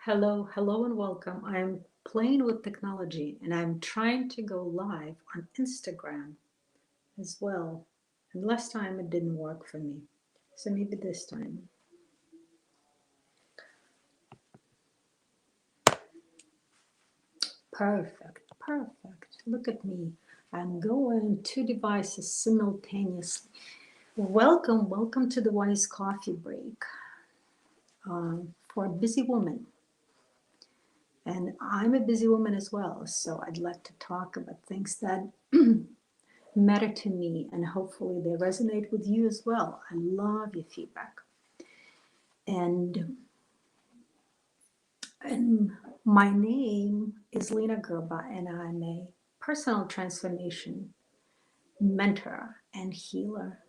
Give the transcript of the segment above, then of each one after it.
Hello, hello, and welcome. I'm playing with technology and I'm trying to go live on Instagram as well. And last time it didn't work for me. So maybe this time. Perfect, perfect. Look at me. I'm going two devices simultaneously. Welcome, welcome to the Wise Coffee Break for a busy woman. And I'm a busy woman as well, so I'd like to talk about things that matter to me, and hopefully they resonate with you as well. I love your feedback. And and my name is Lena Gerba, and I'm a personal transformation mentor and healer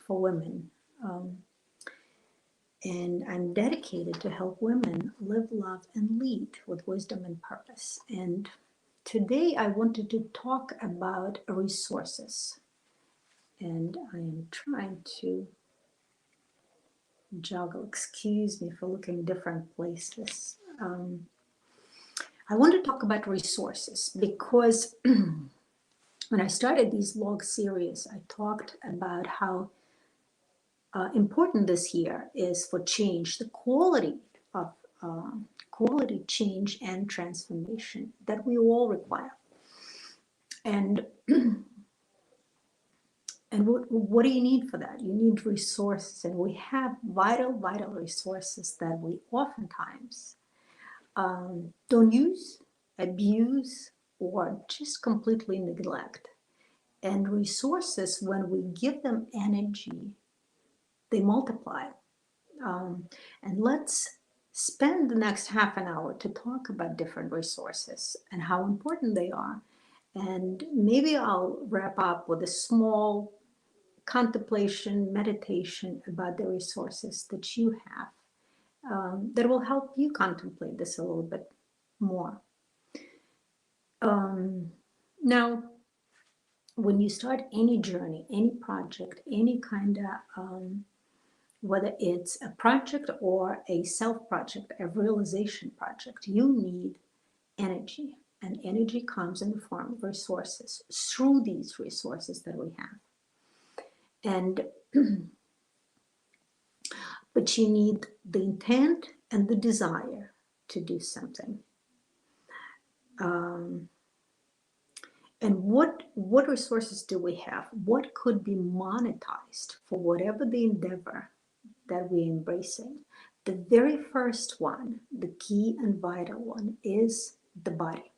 for women. Um, and I'm dedicated to help women live, love, and lead with wisdom and purpose. And today I wanted to talk about resources. And I am trying to juggle. Excuse me for looking different places. I want to talk about resources because when I started these log series, I talked about how important this year is for change, the quality of quality change and transformation that we all require. And and what do you need for that? You need resources, and we have vital, vital resources that we oftentimes don't use, abuse, or just completely neglect. And resources, when we give them energy, they multiply. And let's spend the next half an hour to talk about different resources and how important they are. And maybe I'll wrap up with a small contemplation, meditation about the resources that you have that will help you contemplate this a little bit more. Now, when you start any journey, any project, any kind of, whether it's a project or a self project, a realization project, you need energy. And energy comes in the form of resources through these resources that we have. And, but you need the intent and the desire to do something. And what resources do we have? What could be monetized for whatever the endeavor that we're embracing? The very first one, the key and vital one, is the body.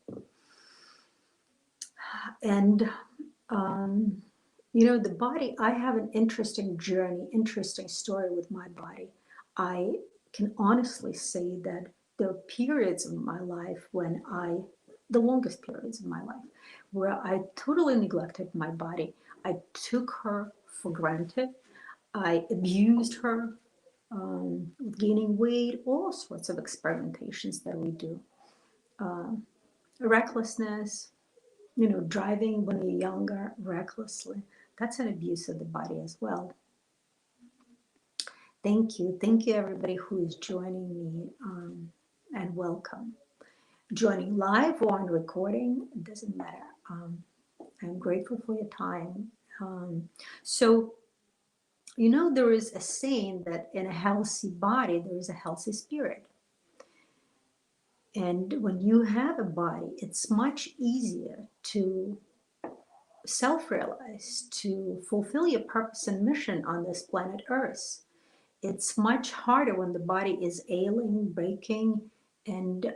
And the body, I have an interesting journey, interesting story with my body. I can honestly say that there are periods of my life the longest periods of my life, where I totally neglected my body. I took her for granted. I abused her, gaining weight, all sorts of experimentations that we do. Recklessness, driving when you're younger recklessly. That's an abuse of the body as well. Thank you. Thank you, everybody who is joining me, and welcome. Joining live or on recording, it doesn't matter. I'm grateful for your time. So, there is a saying that in a healthy body, there is a healthy spirit. And when you have a body, it's much easier to self-realize, to fulfill your purpose and mission on this planet Earth. It's much harder when the body is ailing, breaking, and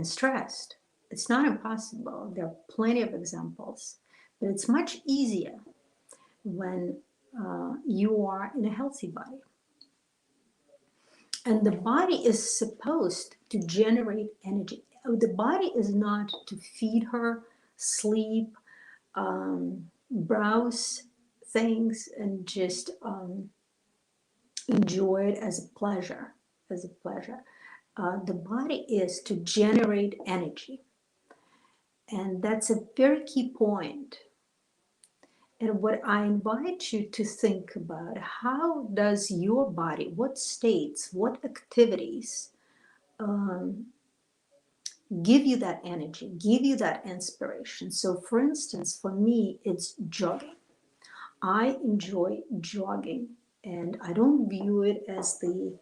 stressed. It's not impossible. There are plenty of examples, but it's much easier when you are in a healthy body. And the body is supposed to generate energy. The body is not to feed her, sleep, browse things, and just enjoy it as a pleasure. The body is to generate energy. And that's a very key point. And what I invite you to think about, how does your body, what states, what activities um, give you that energy, give you that inspiration? So for instance, for me, it's jogging. I enjoy jogging, and I don't view it as the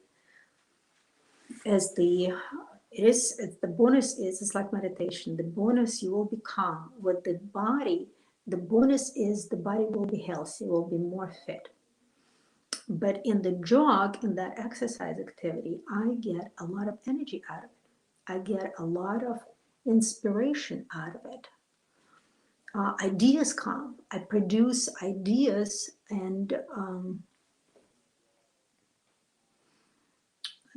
it is the bonus is it's like meditation. The bonus, you will become with the body. The bonus is the body will be healthy, will be more fit. But in the jog, in that exercise activity, I get a lot of energy out of it. I get a lot of inspiration out of it. Ideas come. I produce ideas, and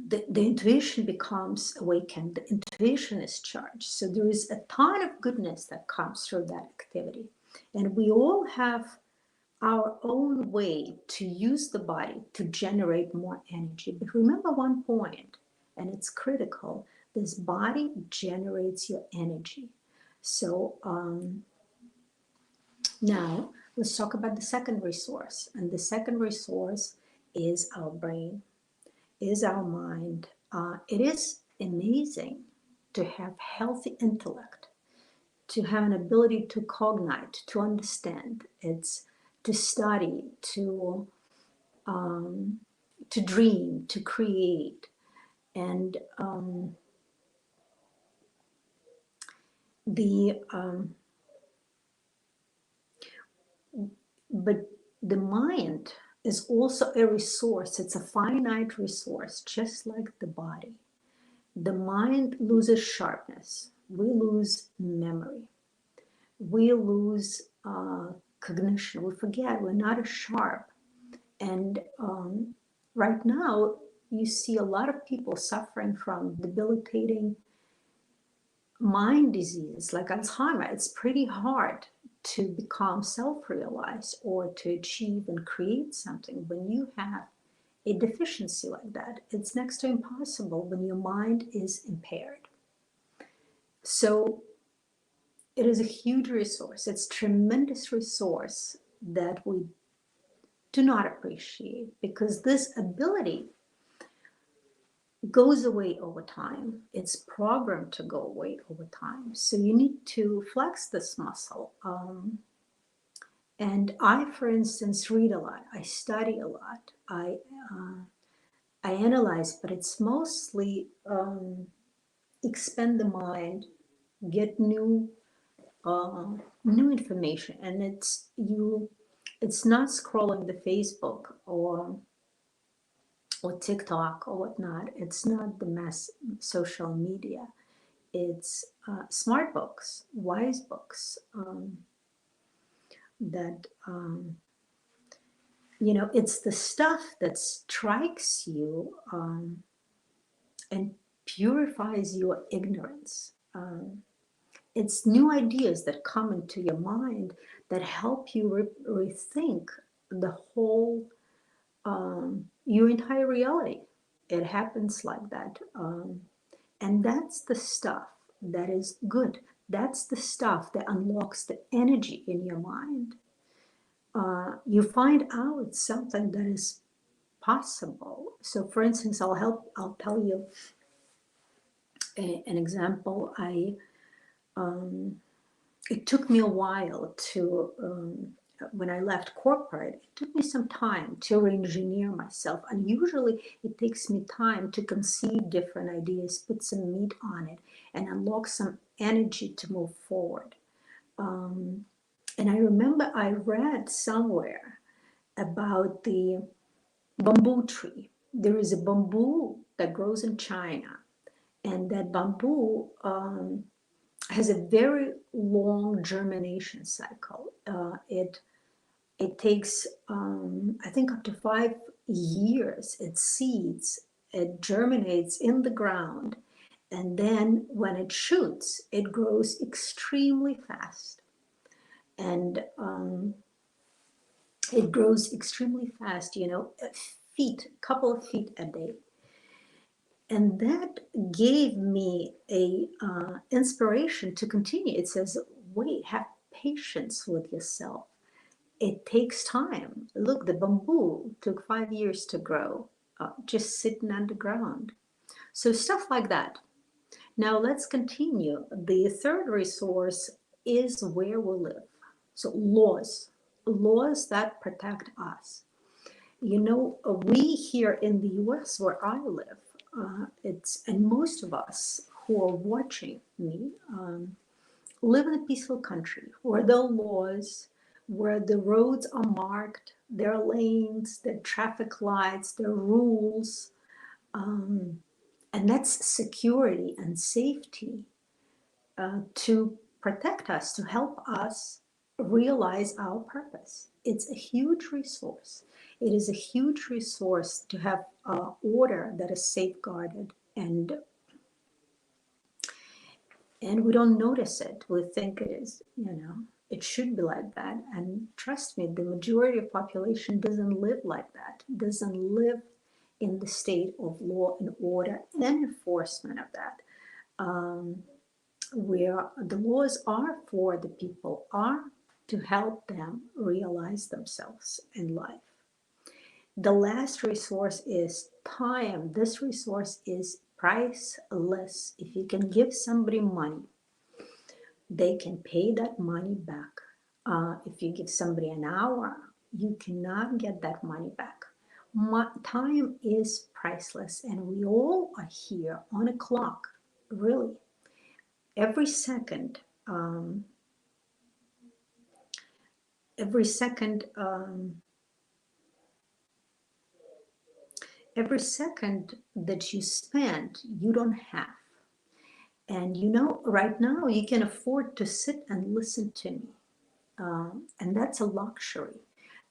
the intuition becomes awakened. The intuition is charged. So there is a ton of goodness that comes through that activity. And we all have our own way to use the body to generate more energy. But remember one point, and it's critical, this body generates your energy. So now let's talk about the second resource. And the second resource is our brain, is our mind. It is amazing to have healthy intellect, to have an ability to cognite, to understand. It's to study, to dream, to create, and the but the mind is also a resource. It's a finite resource, just like the body. The mind loses sharpness. We lose memory. We lose cognition. We forget. We're not as sharp. And right now, you see a lot of people suffering from debilitating mind disease like Alzheimer's. It's pretty hard to become self-realized or to achieve and create something when you have a deficiency like that. It's next to impossible when your mind is impaired. So it is a huge resource. It's a tremendous resource that we do not appreciate, because this ability goes away over time. It's programmed to go away over time. So you need to flex this muscle. And I, for instance, read a lot. I study a lot. I analyze, but it's mostly expand the mind, get new information, and it's not scrolling the Facebook or TikTok or whatnot. It's not the mass social media. It's smart books, wise books that it's the stuff that strikes you and purifies your ignorance. It's new ideas that come into your mind that help you rethink the whole, your entire reality. It happens like that. And that's the stuff that is good. That's the stuff that unlocks the energy in your mind. You find out something that is possible. So for instance, I'll tell you an example. It took me a while to, when I left corporate, it took me some time to re-engineer myself. And usually it takes me time to conceive different ideas, put some meat on it, and unlock some energy to move forward. And I remember I read somewhere about the bamboo tree. There is a bamboo that grows in China, and that bamboo has a very long germination cycle. It takes, I think, up to 5 years. It seeds, it germinates in the ground, and then when it shoots, it grows extremely fast. And it grows extremely fast, a couple of feet a day. And that gave me a inspiration to continue. It says, wait, have patience with yourself. it takes time. Look, the bamboo took 5 years to grow, just sitting underground. So stuff like that. Now let's continue. The third resource is where we live. So laws that protect us. You know, we here in the US where I live, and most of us who are watching me live in a peaceful country where there are laws, where the roads are marked, there are lanes, there are traffic lights, there are rules, and that's security and safety to protect us, to help us realize our purpose. It's a huge resource. It is a huge resource to have order that is safeguarded, and we don't notice it. We think it is, it should be like that. And trust me, the majority of population doesn't live like that, doesn't live in the state of law and order and enforcement of that. Where the laws are for the people are to help them realize themselves in life. The last resource is time. This resource is priceless. If you can give somebody money, they can pay that money back. If you give somebody an hour, you cannot get that money back. Time is priceless, and we all are here on a clock, really. Every second, every second that you spend, you don't have. And right now you can afford to sit and listen to me. And that's a luxury.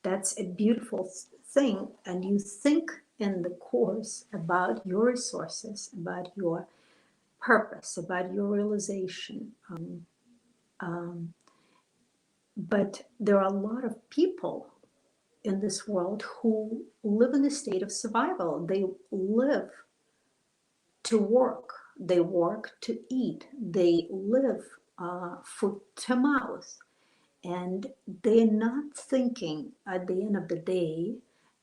That's a beautiful thing. And you think in the course about your resources, about your purpose, about your realization. But there are a lot of people in this world who live in a state of survival. They live to work. They work to eat. They live foot to mouth. And they're not thinking at the end of the day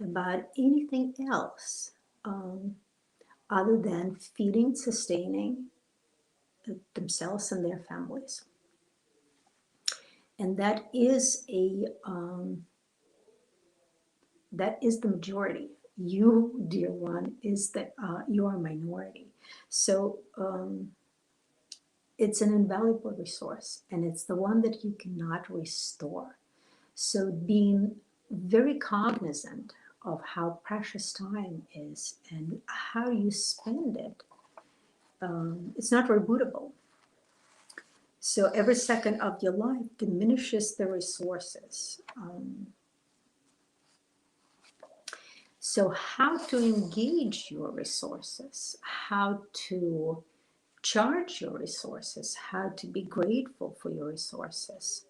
about anything else other than feeding, sustaining themselves and their families. And that is the majority. You, dear one, you are a minority. So it's an invaluable resource, and it's the one that you cannot restore. So being very cognizant of how precious time is and how you spend it, it's not rebootable. So every second of your life diminishes the resources. So how to engage your resources, how to charge your resources, how to be grateful for your resources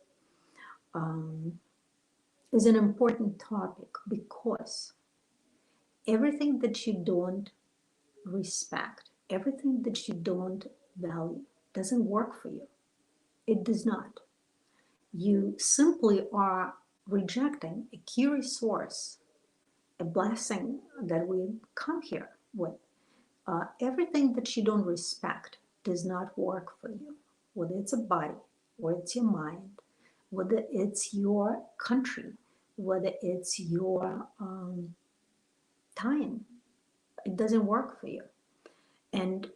is an important topic, because everything that you don't respect, everything that you don't value doesn't work for you. It does not. You simply are rejecting a key resource, a blessing that we come here with. Everything that you don't respect does not work for you, whether it's a body, whether it's your mind, whether it's your country, whether it's your time. It doesn't work for you. And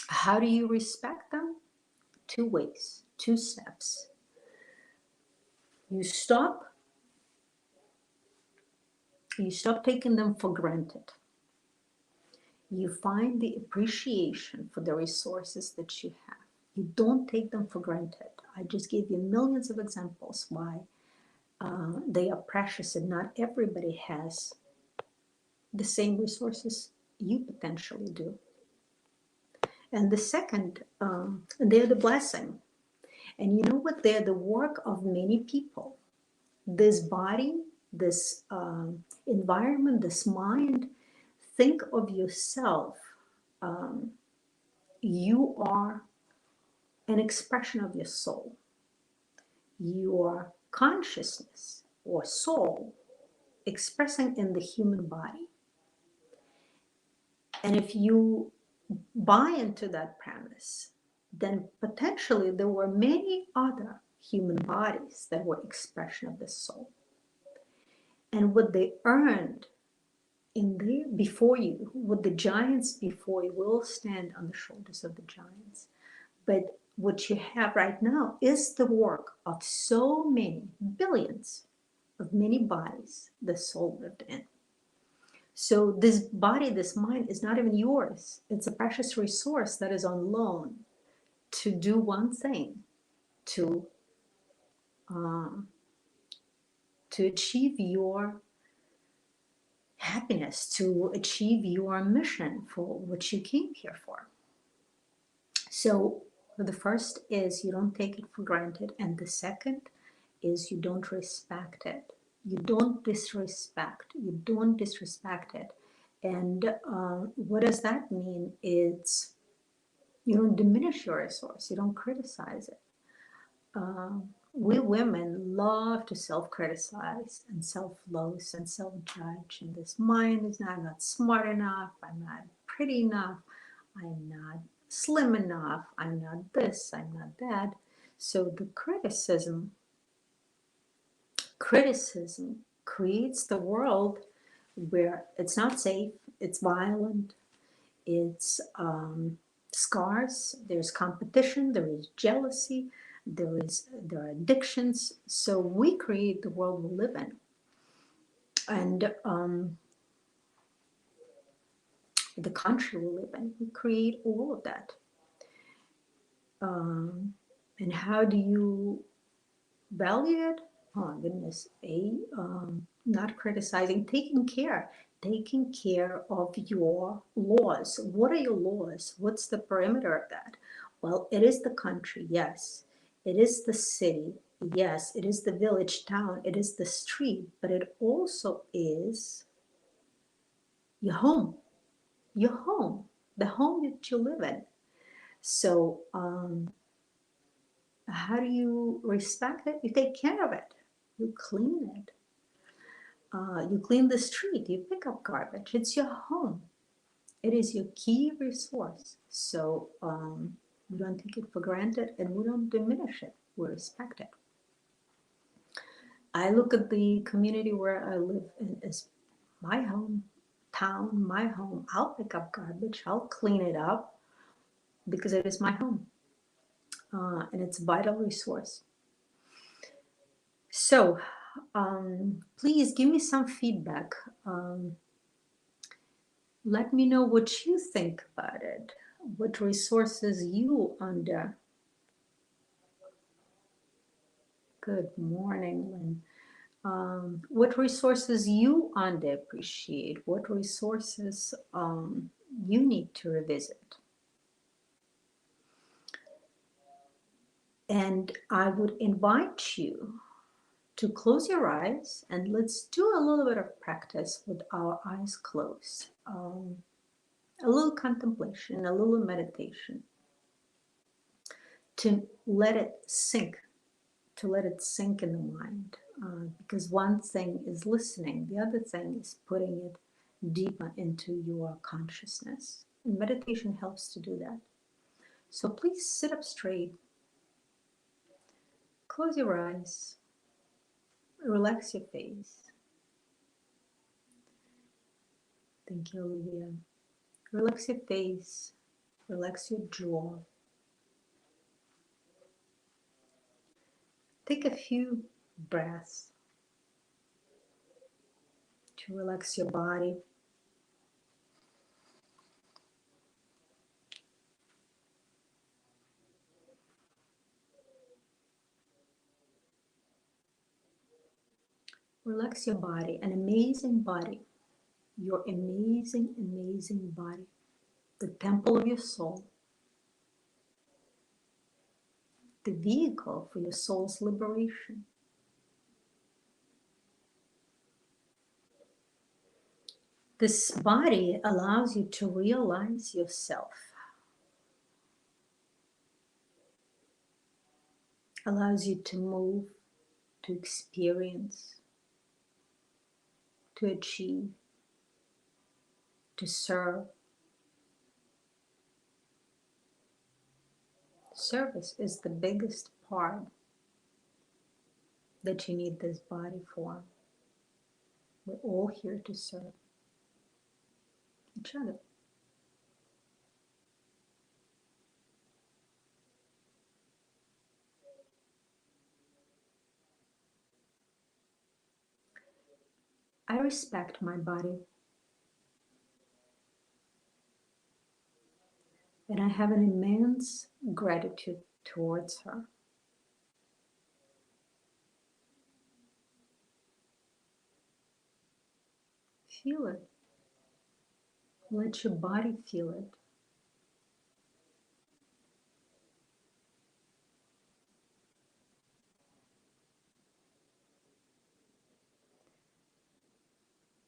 how do you respect them? Two ways, two steps. You stop taking them for granted. You find the appreciation for the resources that you have. You don't take them for granted. I just gave you millions of examples why they are precious, and not everybody has the same resources you potentially do. And the second, they're the blessing. And you know what? They're the work of many people. This body, this environment, this mind, think of yourself. You are an expression of your soul. You are consciousness or soul expressing in the human body. And if you buy into that premise, then potentially there were many other human bodies that were expression of the soul. And what they earned in there before you, what the giants before you will stand on the shoulders of the giants. But what you have right now is the work of so many billions of many bodies the soul lived in. So this body, this mind is not even yours. It's a precious resource that is on loan to do one thing, to achieve your happiness, to achieve your mission for what you came here for. So the first is you don't take it for granted, and the second is you don't respect it. You don't disrespect. You don't disrespect it. And what does that mean? It's you don't diminish your resource. You don't criticize it. We women love to self-criticize and self-loathe and self-judge. And this mind is not, I'm not smart enough. I'm not pretty enough. I'm not slim enough. I'm not this. I'm not that. So the criticism creates the world where it's not safe. It's violent. It's scarce. There's competition. There is jealousy. There are addictions. So we create the world we live in, and the country we live in. We create all of that. And how do you value it? Oh goodness, not criticizing, taking care of your laws. What are your laws? What's the perimeter of that? Well, it is the country, yes. It is the city, yes. It is the village, town, it is the street, but it also is your home, the home that you live in. So how do you respect it? You take care of it. You clean it. You clean the street. You pick up garbage. It's your home. It is your key resource. So we don't take it for granted, and we don't diminish it. We respect it. I look at the community where I live in as my home, town, my home. I'll pick up garbage. I'll clean it up because it is my home. And it's a vital resource. So please give me some feedback. Let me know what you think about it, what resources you under. Good morning, Lynn. What resources you underappreciate, what resources you need to revisit. And I would invite you to close your eyes, and let's do a little bit of practice with our eyes closed. A little contemplation, a little meditation, to let it sink in the mind. Because one thing is listening, the other thing is putting it deeper into your consciousness. And meditation helps to do that. So please sit up straight, close your eyes, relax your face. Thank you, Olivia. Relax your face, relax your jaw. Take a few breaths to relax your body. Relax your body, an amazing body, your amazing, amazing body, the temple of your soul, the vehicle for your soul's liberation. This body allows you to realize yourself, allows you to move, to experience, to achieve, to serve. Service is the biggest part that you need this body for. We're all here to serve each other. I respect my body, and I have an immense gratitude towards her. Feel it. Let your body feel it.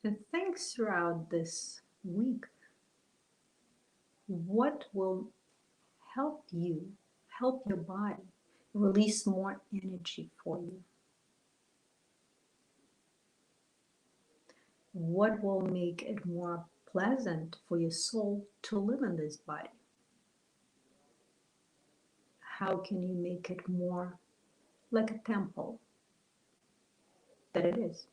And think throughout this week what will help you, help your body release more energy for you. What will make it more pleasant for your soul to live in this body? How can you make it more like a temple that it is?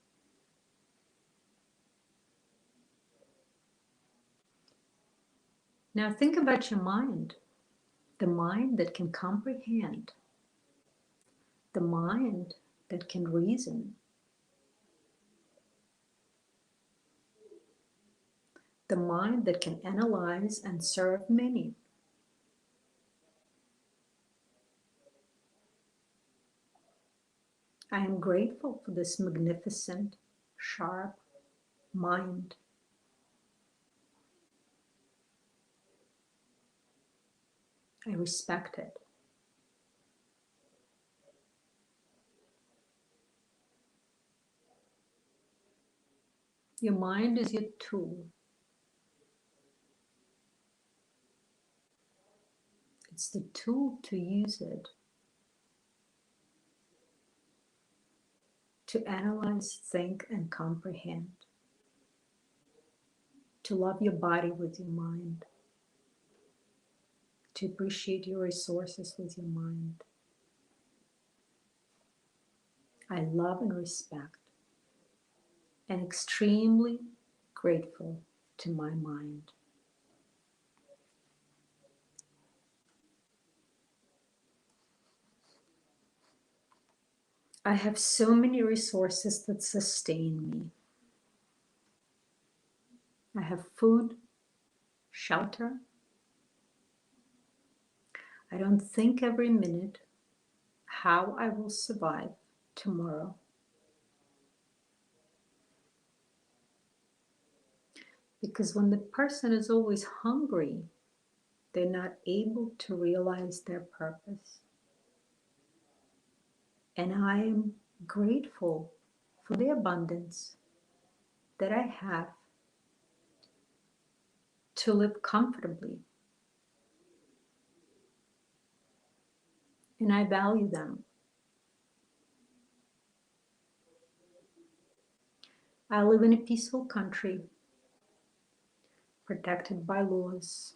Now think about your mind, the mind that can comprehend, the mind that can reason, the mind that can analyze and serve many. I am grateful for this magnificent, sharp mind. I respect it. Your mind is your tool. It's the tool to use it, to analyze, think, and comprehend, to love your body with your mind, to appreciate your resources with your mind. I love and respect and extremely grateful to my mind. I have so many resources that sustain me. I have food, shelter. I don't think every minute how I will survive tomorrow. Because when the person is always hungry, they're not able to realize their purpose. And I am grateful for the abundance that I have to live comfortably. And I value them. I live in a peaceful country, protected by laws.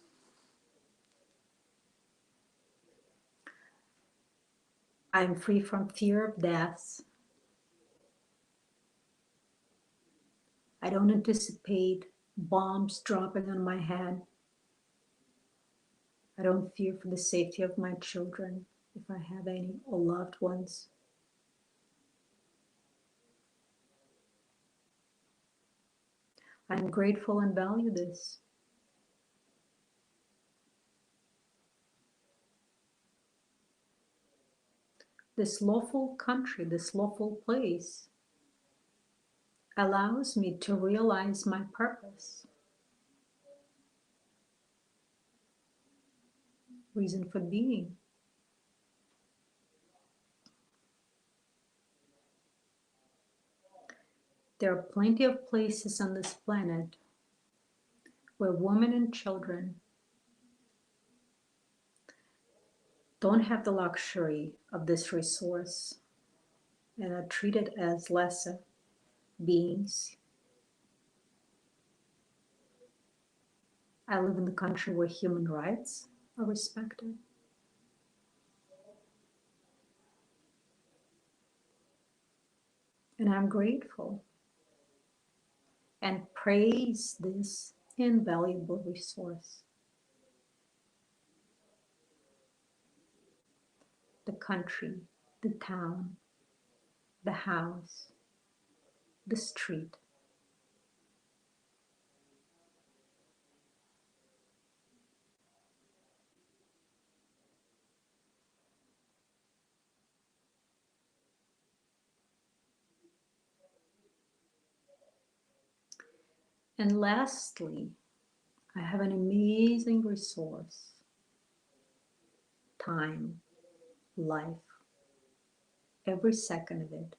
I am free from fear of death. I don't anticipate bombs dropping on my head. I don't fear for the safety of my children, if I have any, or loved ones. I'm grateful and value this. This lawful country, this lawful place allows me to realize my purpose, reason for being. There are plenty of places on this planet where women and children don't have the luxury of this resource. and are treated as lesser beings. I live in the country where human rights are respected. And I'm grateful and praise this invaluable resource. The country, the town, the house, the street. And lastly, I have an amazing resource: time, life, every second of it.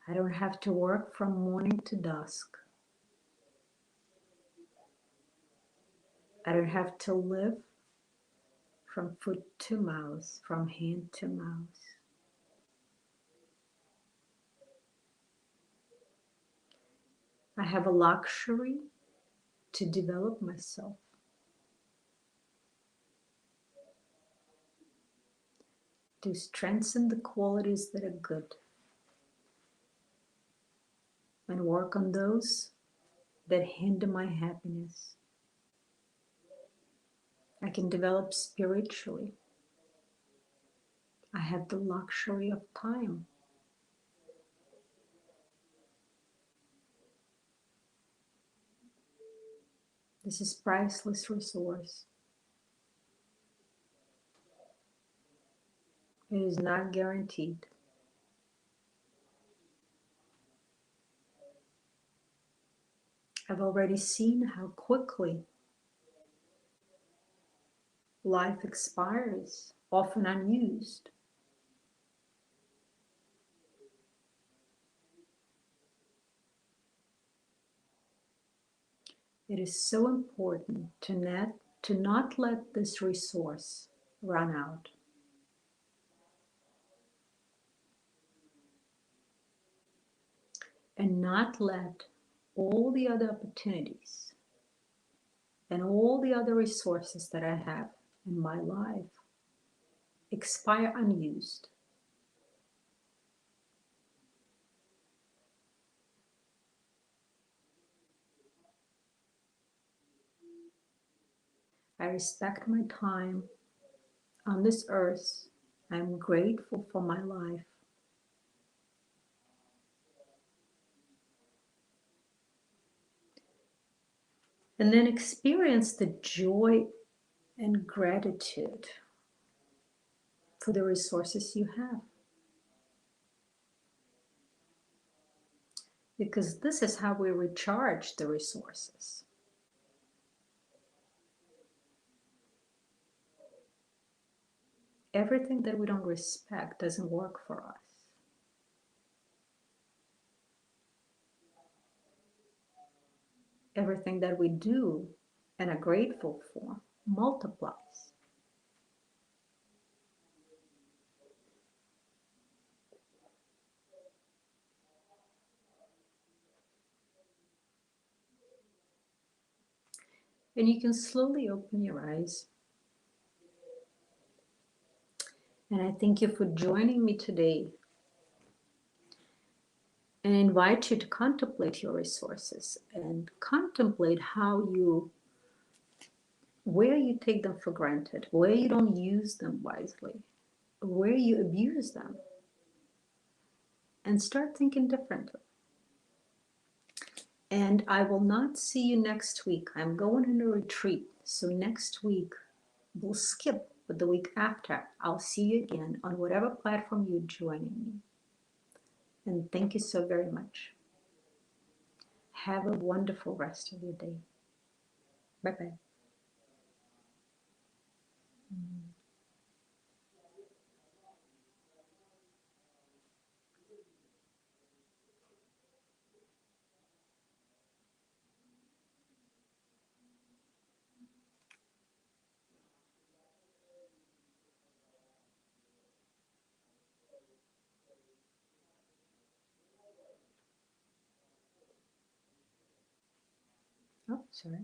I don't have to work from morning to dusk. I don't have to live from foot to mouth, from hand to mouth. I have a luxury to develop myself, to strengthen the qualities that are good, and work on those that hinder my happiness. I can develop spiritually. I have the luxury of time. This is priceless resource. It is not guaranteed. I've already seen how quickly life expires, often unused. It is so important to not let this resource run out. And not let all the other opportunities and all the other resources that I have in my life expire unused. I respect my time on this earth. I'm grateful for my life. And then experience the joy and gratitude for the resources you have. Because this is how we recharge the resources. Everything that we don't respect doesn't work for us. Everything that we do and are grateful for multiplies. And you can slowly open your eyes. And I thank you for joining me today, and invite you to contemplate your resources and contemplate where you take them for granted, where you don't use them wisely, where you abuse them, and start thinking differently. And I will not see you next week. I'm going on a retreat. So next week, we'll skip, but the week after, I'll see you again on whatever platform you're joining me. And thank you so very much. Have a wonderful rest of your day. Bye-bye. Oh, sorry.